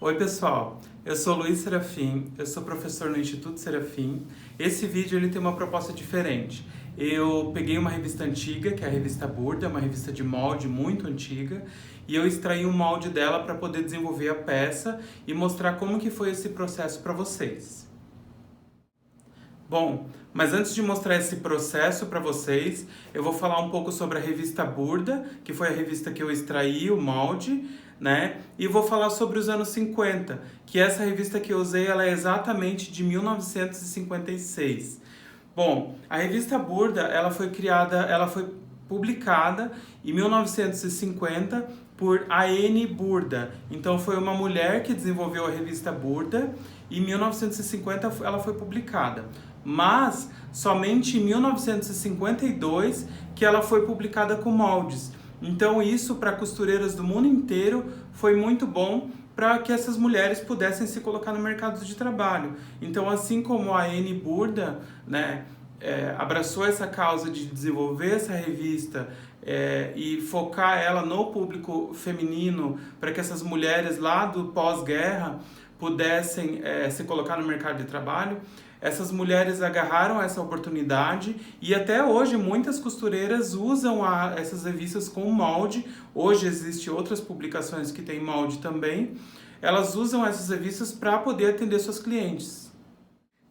Oi pessoal, eu sou Luiz Serafim, eu sou professor no Instituto Serafim. Esse vídeo ele tem uma proposta diferente. Eu peguei uma revista antiga, que é a revista Burda, uma revista de molde muito antiga, e eu extraí um molde dela para poder desenvolver a peça e mostrar como que foi esse processo para vocês. Bom, mas antes de mostrar esse processo para vocês, eu vou falar um pouco sobre a revista Burda, que foi a revista que eu extraí o molde, né? E vou falar sobre os anos 50, que essa revista que eu usei, ela é exatamente de 1956. Bom, a revista Burda, ela foi publicada em 1950 por A.N. Burda. Então foi uma mulher que desenvolveu a revista Burda e em 1950 ela foi publicada. Mas somente em 1952 que ela foi publicada com moldes. Então isso para costureiras do mundo inteiro foi muito bom para que essas mulheres pudessem se colocar no mercado de trabalho. Então, assim como a Anne Burda, né, abraçou essa causa de desenvolver essa revista e focar ela no público feminino para que essas mulheres lá do pós-guerra pudessem se colocar no mercado de trabalho, essas mulheres agarraram essa oportunidade e até hoje muitas costureiras usam essas revistas com molde. Hoje existem outras publicações que têm molde também. Elas usam essas revistas para poder atender seus clientes.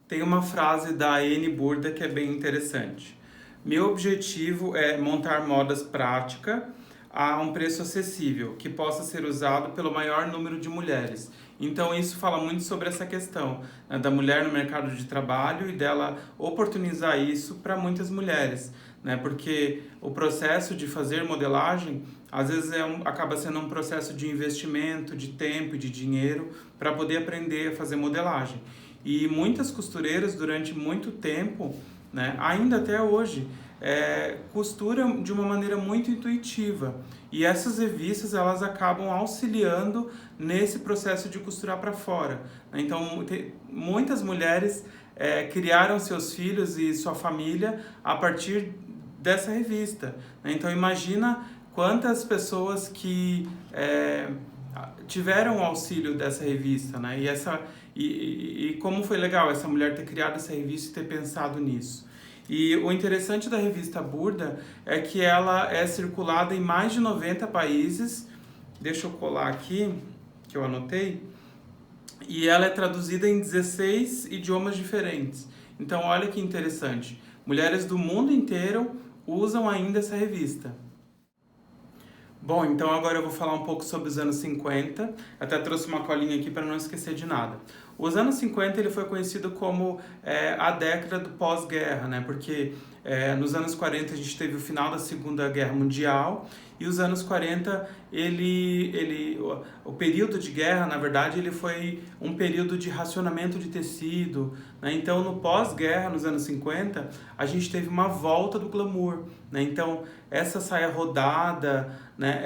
Tem uma frase da Anne Burda que é bem interessante. Meu objetivo é montar modas práticas a um preço acessível, que possa ser usado pelo maior número de mulheres. Então isso fala muito sobre essa questão, né, da mulher no mercado de trabalho e dela oportunizar isso para muitas mulheres, né, porque o processo de fazer modelagem às vezes acaba sendo um processo de investimento, de tempo e de dinheiro para poder aprender a fazer modelagem. E muitas costureiras durante muito tempo, né, ainda até hoje, costuram de uma maneira muito intuitiva e essas revistas elas acabam auxiliando nesse processo de costurar para fora. Então muitas mulheres criaram seus filhos e sua família a partir dessa revista. Então imagina quantas pessoas que tiveram o auxílio dessa revista, né? E como foi legal essa mulher ter criado essa revista e ter pensado nisso. E o interessante da revista Burda é que ela é circulada em mais de 90 países. Deixa eu colar aqui, que eu anotei. E ela é traduzida em 16 idiomas diferentes. Então, olha que interessante. Mulheres do mundo inteiro usam ainda essa revista. Bom, então agora eu vou falar um pouco sobre os anos 50. Até trouxe uma colinha aqui para não esquecer de nada. Os anos 50 ele foi conhecido como a década do pós-guerra, né? Porque nos anos 40 a gente teve o final da Segunda Guerra Mundial e os anos 40 o período de guerra, na verdade, ele foi um período de racionamento de tecido, né? Então no pós-guerra, nos anos 50, a gente teve uma volta do glamour, né? Então essa saia rodada, né?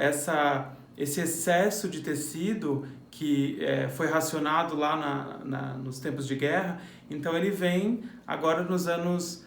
Esse excesso de tecido que foi racionado lá nos tempos de guerra, então ele vem agora nos anos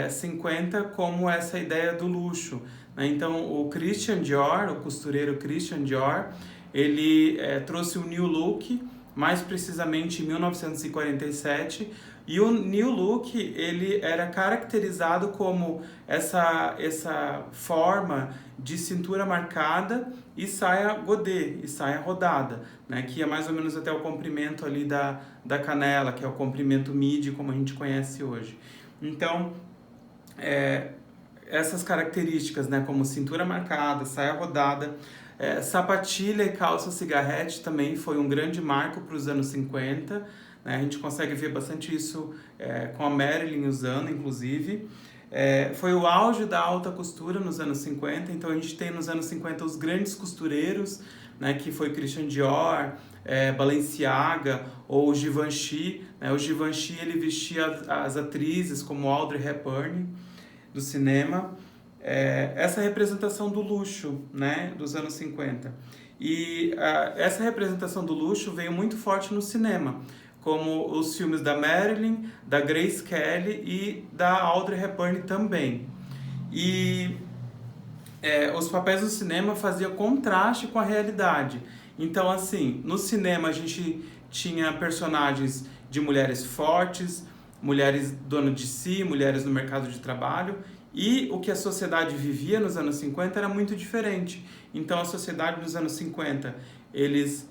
50 como essa ideia do luxo, né? Então o Christian Dior, o costureiro Christian Dior, ele trouxe o New Look, mais precisamente em 1947, e o New Look ele era caracterizado como essa forma de cintura marcada e saia godê, e saia rodada, né, que é mais ou menos até o comprimento ali da canela, que é o comprimento midi, como a gente conhece hoje. Então, essas características, né, como cintura marcada, saia rodada, sapatilha e calça cigarrete também foi um grande marco para os anos 50, né? A gente consegue ver bastante isso com a Marilyn usando, inclusive. Foi o auge da alta costura nos anos 50, então a gente tem nos anos 50 os grandes costureiros, né, que foi Christian Dior, Balenciaga ou Givenchy, né? O Givenchy ele vestia as atrizes como Audrey Hepburn do cinema. Essa representação do luxo, né, dos anos 50. E essa representação do luxo veio muito forte no cinema, como os filmes da Marilyn, da Grace Kelly e da Audrey Hepburn também. E os papéis do cinema faziam contraste com a realidade. Então, assim, no cinema a gente tinha personagens de mulheres fortes, mulheres donas de si, mulheres no mercado de trabalho, e o que a sociedade vivia nos anos 50 era muito diferente. Então, a sociedade dos anos 50, eles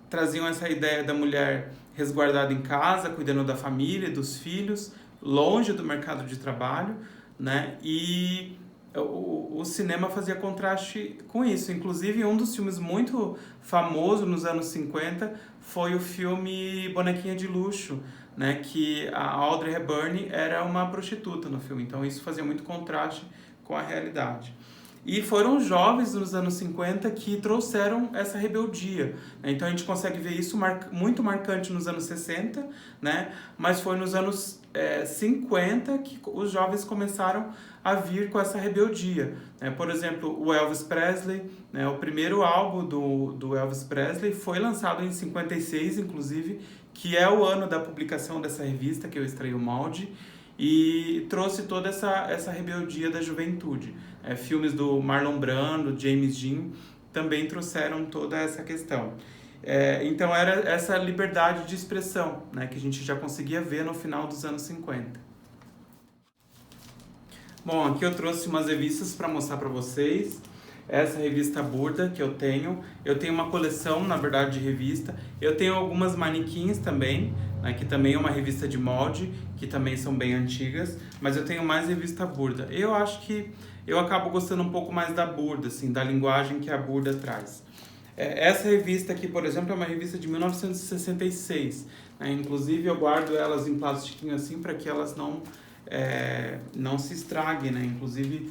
traziam essa ideia da mulher resguardada em casa, cuidando da família, dos filhos, longe do mercado de trabalho, né? E o cinema fazia contraste com isso. Inclusive, um dos filmes muito famosos nos anos 50 foi o filme Bonequinha de Luxo, né? Que a Audrey Hepburn era uma prostituta no filme. Então, isso fazia muito contraste com a realidade. E foram os jovens nos anos 50 que trouxeram essa rebeldia, né? Então a gente consegue ver isso muito marcante nos anos 60, né? Mas foi nos anos 50 que os jovens começaram a vir com essa rebeldia, né? Por exemplo, o Elvis Presley, né? O primeiro álbum do Elvis Presley foi lançado em 56, inclusive, que é o ano da publicação dessa revista que eu extraí o molde, e trouxe toda essa rebeldia da juventude. Filmes do Marlon Brando, James Dean, também trouxeram toda essa questão. Então era essa liberdade de expressão, né, que a gente já conseguia ver no final dos anos 50. Bom, aqui eu trouxe umas revistas para mostrar para vocês. Essa revista Burda que eu tenho uma coleção, na verdade, de revista. Eu tenho algumas manequins também, né, que também é uma revista de molde, que também são bem antigas, mas eu tenho mais revista Burda. Eu acho que eu acabo gostando um pouco mais da Burda, assim, da linguagem que a Burda traz. Essa revista aqui, por exemplo, é uma revista de 1966, né? Inclusive eu guardo elas em plastiquinho assim para que elas não se estraguem, né? Inclusive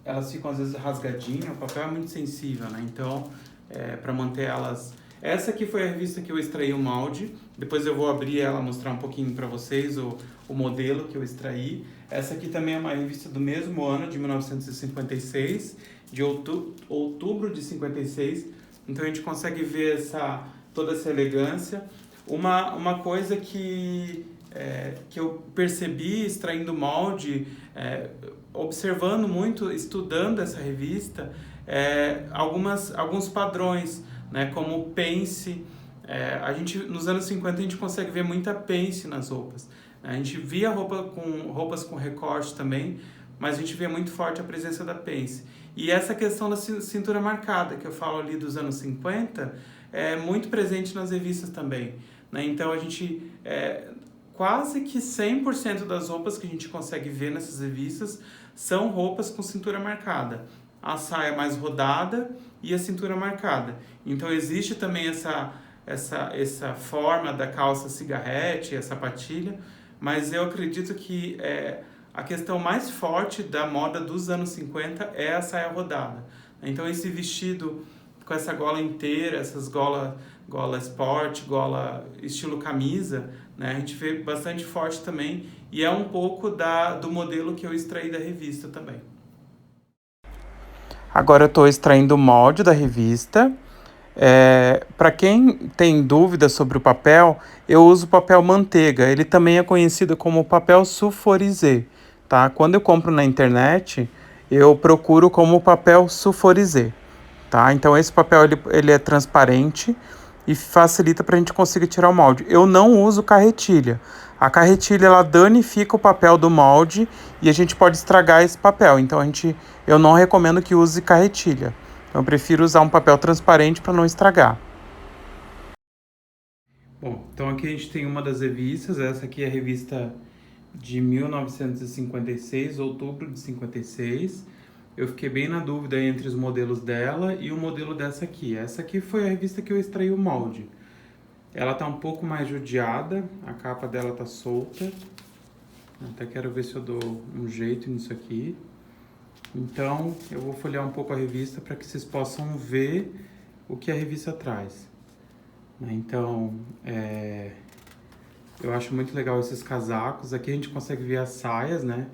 elas ficam às vezes rasgadinhas, o papel é muito sensível, né? Então, para manter elas... Essa aqui foi a revista que eu extraí o molde, depois eu vou abrir ela, mostrar um pouquinho para vocês o modelo que eu extraí. Essa aqui também é uma revista do mesmo ano, de 1956, de outubro de 56, então a gente consegue ver toda essa elegância. Uma coisa que eu percebi extraindo o molde, observando muito, estudando essa revista, alguns padrões, né, como pence. Nos anos 50 a gente consegue ver muita pence nas roupas. A gente via roupas com recorte também, mas a gente vê muito forte a presença da pence. E essa questão da cintura marcada, que eu falo ali dos anos 50, é muito presente nas revistas também, né? Então a gente... quase que 100% das roupas que a gente consegue ver nessas revistas são roupas com cintura marcada. A saia mais rodada e a cintura marcada. Então existe também essa forma da calça cigarrete, a sapatilha, mas eu acredito que a questão mais forte da moda dos anos 50 é a saia rodada. Então esse vestido com essa gola inteira, essas gola sport, gola estilo camisa, né? A gente vê bastante forte também, e é um pouco do modelo que eu extraí da revista também. Agora eu estou extraindo o molde da revista. Para quem tem dúvidas sobre o papel, eu uso papel manteiga. Ele também é conhecido como papel sulfurizé, tá? Quando eu compro na internet, eu procuro como papel sulfurizé, tá? Então esse papel ele é transparente e facilita para a gente conseguir tirar o molde. Eu não uso carretilha. A carretilha ela danifica o papel do molde e a gente pode estragar esse papel. Então eu não recomendo que use carretilha. Eu prefiro usar um papel transparente para não estragar. Bom, então aqui a gente tem uma das revistas. Essa aqui é a revista de 1956, outubro de 56. Eu fiquei bem na dúvida entre os modelos dela e o modelo dessa aqui. Essa aqui foi a revista que eu extraí o molde. Ela tá um pouco mais judiada, a capa dela tá solta. Até quero ver se eu dou um jeito nisso aqui. Então, eu vou folhear um pouco a revista para que vocês possam ver o que a revista traz. Então, eu acho muito legal esses casacos. Aqui a gente consegue ver as saias, né?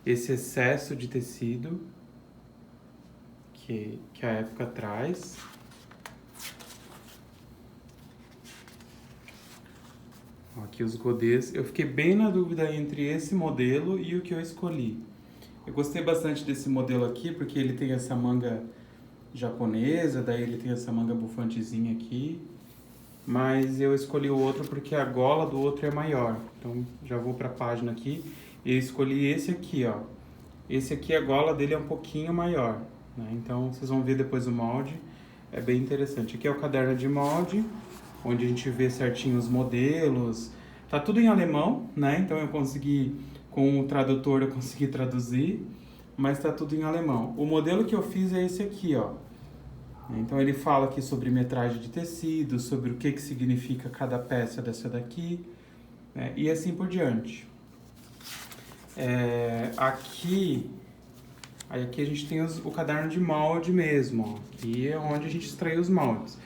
Esse excesso de tecido que a época traz. Aqui os godês. Eu fiquei bem na dúvida entre esse modelo e o que eu escolhi. Eu gostei bastante desse modelo aqui, porque ele tem essa manga japonesa, daí ele tem essa manga bufantezinha aqui. Mas eu escolhi o outro porque a gola do outro é maior. Então, já vou para a página aqui. Eu escolhi esse aqui, ó. Esse aqui, a gola dele é um pouquinho maior, né? Então, vocês vão ver depois o molde. É bem interessante. Aqui é o caderno de molde, onde a gente vê certinho os modelos. Tá tudo em alemão, né? Então, eu consegui, com o tradutor, eu consegui traduzir. Mas tá tudo em alemão. O modelo que eu fiz é esse aqui, ó. Então ele fala aqui sobre metragem de tecido, sobre o que significa cada peça dessa daqui, né? E assim por diante. Aqui a gente tem o caderno de molde mesmo, ó, e é onde a gente extrai os moldes.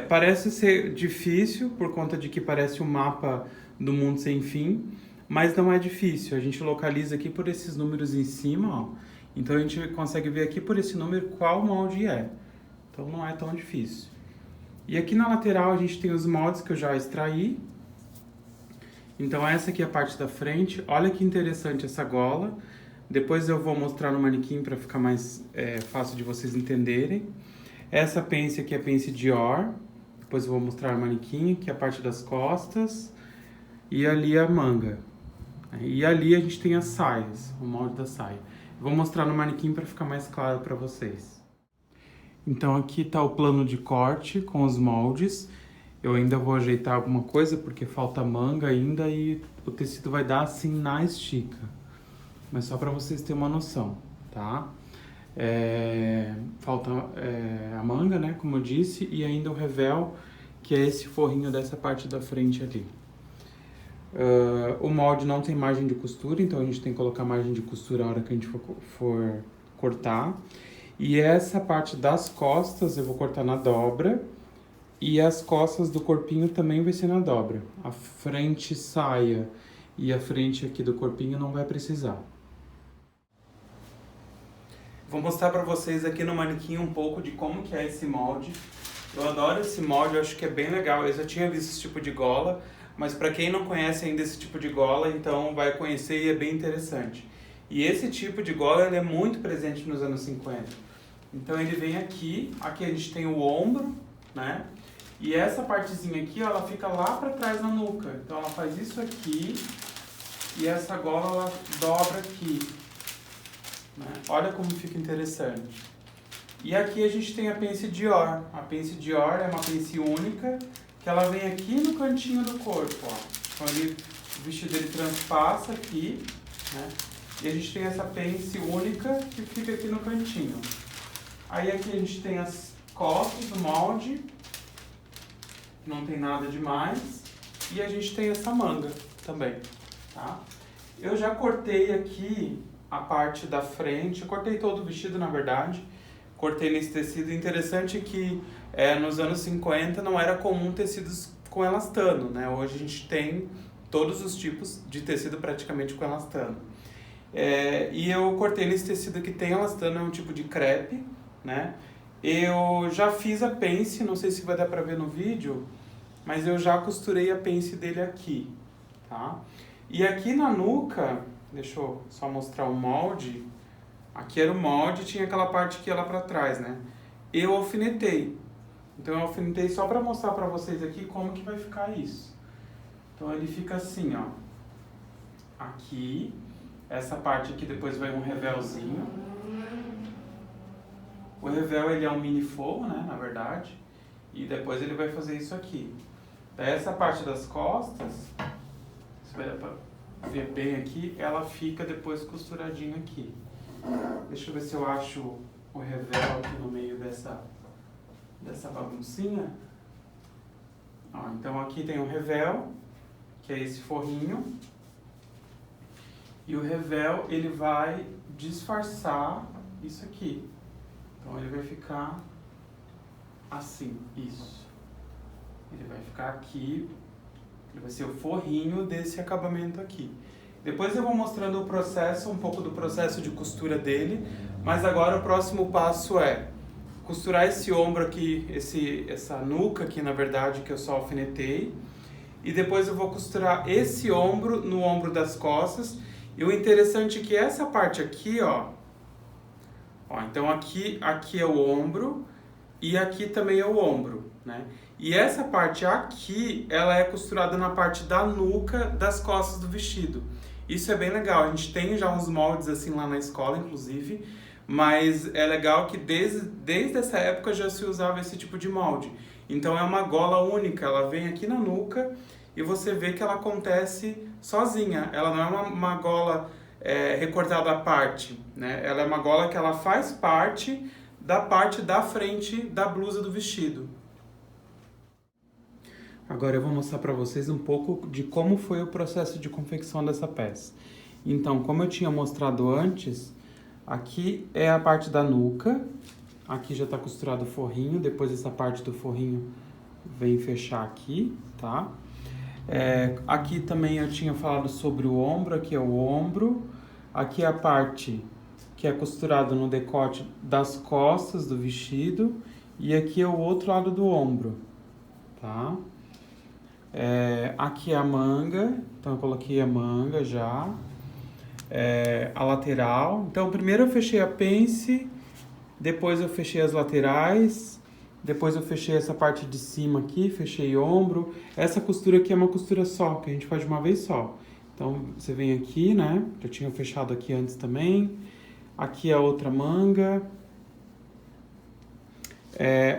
Parece ser difícil por conta de que parece um mapa do mundo sem fim, mas não é difícil. A gente localiza aqui por esses números em cima, ó. Então a gente consegue ver aqui por esse número qual molde é. Então não é tão difícil. E aqui na lateral a gente tem os moldes que eu já extraí. Então essa aqui é a parte da frente. Olha que interessante essa gola. Depois eu vou mostrar no manequim para ficar mais fácil de vocês entenderem. Essa pence aqui é a pence Dior. Depois eu vou mostrar no manequim, que é a parte das costas. E ali a manga. E ali a gente tem as saias, o molde da saia. Vou mostrar no manequim para ficar mais claro para vocês. Então aqui está o plano de corte com os moldes. Eu ainda vou ajeitar alguma coisa porque falta manga ainda e o tecido vai dar assim na estica. Mas só para vocês terem uma noção, tá? Falta a manga, né, como eu disse, e ainda o revel, que é esse forrinho dessa parte da frente ali. O molde não tem margem de costura, então a gente tem que colocar margem de costura na hora que a gente for cortar. E essa parte das costas eu vou cortar na dobra. E as costas do corpinho também vai ser na dobra. A frente saia e a frente aqui do corpinho não vai precisar. Vou mostrar pra vocês aqui no manequim um pouco de como que é esse molde. Eu adoro esse molde, eu acho que é bem legal. Eu já tinha visto esse tipo de gola, mas pra quem não conhece ainda esse tipo de gola, então vai conhecer e é bem interessante. E esse tipo de gola ele é muito presente nos anos 50. Então ele vem aqui a gente tem o ombro, né? E essa partezinha aqui, ela fica lá pra trás na nuca. Então ela faz isso aqui e essa gola ela dobra aqui, né? Olha como fica interessante. E aqui a gente tem a pence Dior. A pence Dior é uma pence única que ela vem aqui no cantinho do corpo, ó. Então o vestido ele transpassa aqui, né? E a gente tem essa pence única que fica aqui no cantinho. Aí aqui a gente tem as costas do molde, não tem nada demais. E a gente tem essa manga também, tá? Eu já cortei aqui a parte da frente, eu cortei todo o vestido na verdade. Cortei nesse tecido. Interessante que nos anos 50 não era comum tecidos com elastano, né? Hoje a gente tem todos os tipos de tecido praticamente com elastano. E eu cortei nesse tecido que tem elastano, é um tipo de crepe, né? Eu já fiz a pence, não sei se vai dar pra ver no vídeo, mas eu já costurei a pence dele aqui, tá? E aqui na nuca, deixa eu só mostrar o molde. Aqui era o molde, tinha aquela parte que ia lá pra trás, né? Eu alfinetei. Então eu alfinetei só pra mostrar pra vocês aqui como que vai ficar isso. Então ele fica assim, ó. Aqui, essa parte aqui depois vai um revelzinho. O revel ele é um mini forro, né, na verdade. E depois ele vai fazer isso aqui. Daí essa parte das costas, se vai dar pra ver bem aqui, ela fica depois costuradinha aqui. Deixa eu ver se eu acho o revel aqui no meio dessa baguncinha. Ó, então aqui tem o revel, que é esse forrinho. E o revel ele vai disfarçar isso aqui. Então ele vai ficar assim, isso. Ele vai ficar aqui, ele vai ser o forrinho desse acabamento aqui. Depois eu vou mostrando o processo, um pouco do processo de costura dele, mas agora o próximo passo é costurar esse ombro aqui, essa nuca aqui na verdade que eu só alfinetei, e depois eu vou costurar esse ombro no ombro das costas, E o interessante é que essa parte aqui, então aqui é o ombro e aqui também é o ombro, né? E essa parte aqui, ela é costurada na parte da nuca das costas do vestido. Isso é bem legal, a gente tem já uns moldes assim lá na escola, inclusive, mas é legal que desde essa época já se usava esse tipo de molde. Então é uma gola única, ela vem aqui na nuca e você vê que ela acontece sozinha. Ela não é uma gola recortada à parte, né? Ela é uma gola que ela faz parte da frente da blusa do vestido. Agora eu vou mostrar para vocês um pouco de como foi o processo de confecção dessa peça. Então, como eu tinha mostrado antes, aqui é a parte da nuca, aqui já está costurado o forrinho, depois essa parte do forrinho vem fechar aqui, tá? Aqui também eu tinha falado sobre o ombro, aqui é o ombro, aqui é a parte que é costurada no decote das costas do vestido e aqui é o outro lado do ombro, tá? Aqui é a manga, então eu coloquei a manga já, a lateral. Então primeiro eu fechei a pence, depois eu fechei as laterais, depois eu fechei essa parte de cima aqui, fechei ombro. Essa costura aqui é uma costura só, que a gente faz de uma vez só. Então você vem aqui, né? Já tinha fechado aqui antes também. Aqui é a outra manga.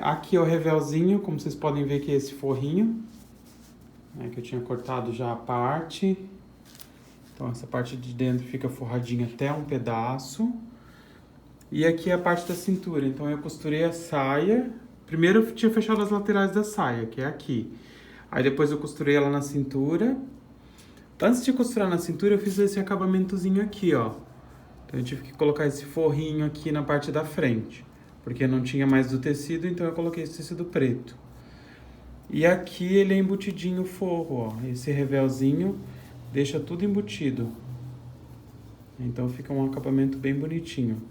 Aqui é o revelzinho, como vocês podem ver que é esse forrinho, que eu tinha cortado já a parte. Então essa parte de dentro fica forradinha até um pedaço. E aqui é a parte da cintura, então eu costurei a saia. Primeiro eu tinha fechado as laterais da saia, que é aqui. Aí depois eu costurei ela na cintura. Antes de costurar na cintura eu fiz esse acabamentozinho aqui, ó. Então eu tive que colocar esse forrinho aqui na parte da frente, porque não tinha mais do tecido, então eu coloquei esse tecido preto. E aqui ele é embutidinho o forro, ó. Esse revelzinho deixa tudo embutido. Então fica um acabamento bem bonitinho.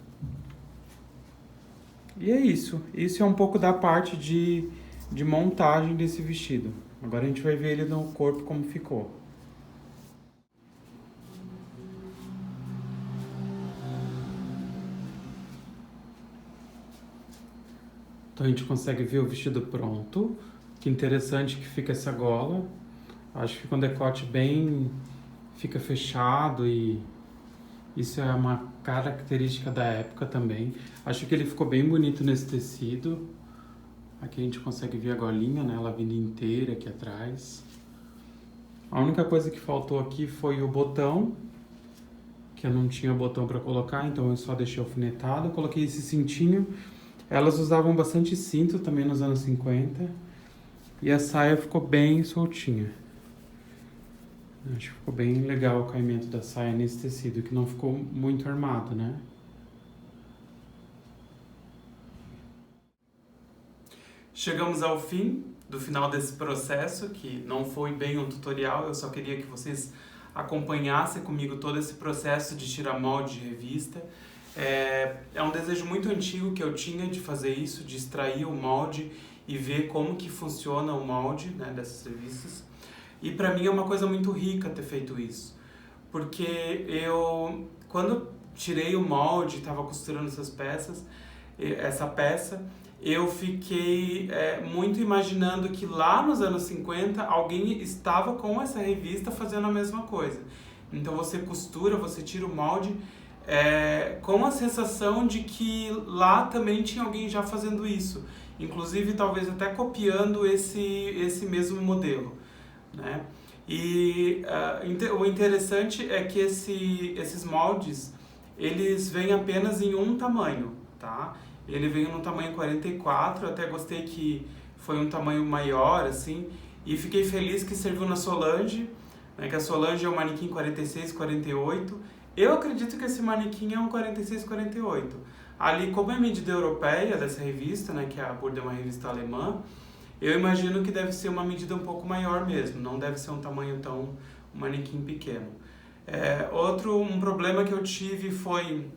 E é isso. Isso é um pouco da parte de montagem desse vestido. Agora a gente vai ver ele no corpo como ficou. Então a gente consegue ver o vestido pronto. Que interessante que fica essa gola. Acho que fica um decote bem... fica fechado e isso é uma característica da época também. Acho que ele ficou bem bonito nesse tecido. Aqui a gente consegue ver a golinha, né? Ela vindo inteira aqui atrás. A única coisa que faltou aqui foi o botão, que eu não tinha botão para colocar, então eu só deixei alfinetado. Eu coloquei esse cintinho. Elas usavam bastante cinto também nos anos 50. E a saia ficou bem soltinha. Acho que ficou bem legal o caimento da saia nesse tecido, que não ficou muito armado, né? Chegamos ao fim do final desse processo, que não foi bem um tutorial, eu só queria que vocês acompanhassem comigo todo esse processo de tirar molde de revista. É um desejo muito antigo que eu tinha de fazer isso, de extrair o molde e ver como que funciona o molde, né, dessas revistas. E para mim é uma coisa muito rica ter feito isso, porque quando tirei o molde, estava costurando essa peça, eu fiquei muito imaginando que lá nos anos 50 alguém estava com essa revista fazendo a mesma coisa. Então você costura, você tira o molde com a sensação de que lá também tinha alguém já fazendo isso, inclusive talvez até copiando esse mesmo modelo, né? E o interessante é que esses moldes, eles vêm apenas em um tamanho, tá? Ele veio no tamanho 44, até gostei que foi um tamanho maior, assim, e fiquei feliz que serviu na Solange, né, que a Solange é um manequim 46, 48. Eu acredito que esse manequim é um 46, 48. Ali, como é a medida europeia dessa revista, né, que a Burda é uma revista alemã, eu imagino que deve ser uma medida um pouco maior mesmo, não deve ser um tamanho tão um manequim pequeno. Um problema que eu tive foi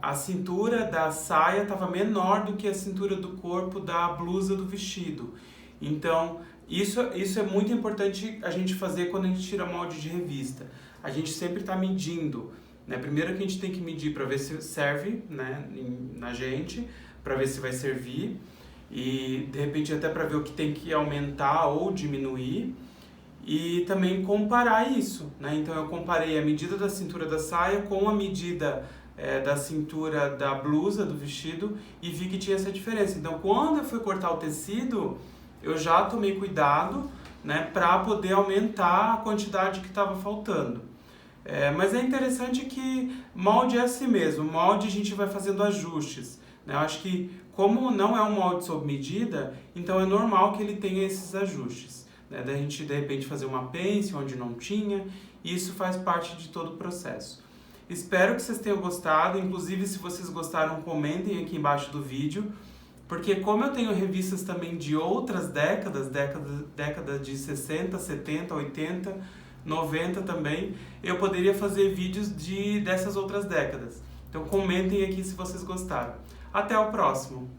a cintura da saia estava menor do que a cintura do corpo da blusa do vestido. Então, Isso é muito importante a gente fazer quando a gente tira molde de revista. A gente sempre está medindo, né? Primeiro que a gente tem que medir para ver se serve, né, na gente, para ver se vai servir e de repente até para ver o que tem que aumentar ou diminuir e também comparar isso, né? Então eu comparei a medida da cintura da saia com a medida da cintura da blusa, do vestido, e vi que tinha essa diferença. Então quando eu fui cortar o tecido, eu já tomei cuidado, né, para poder aumentar a quantidade que estava faltando. Mas é interessante que molde é assim mesmo, molde a gente vai fazendo ajustes, né? Eu acho que como não é um molde sob medida, então é normal que ele tenha esses ajustes, né? Da gente de repente fazer uma pence onde não tinha, e isso faz parte de todo o processo. Espero que vocês tenham gostado, inclusive se vocês gostaram, comentem aqui embaixo do vídeo, porque como eu tenho revistas também de outras décadas de 60, 70, 80, 90 também, eu poderia fazer vídeos dessas outras décadas. Então comentem aqui se vocês gostaram. Até o próximo!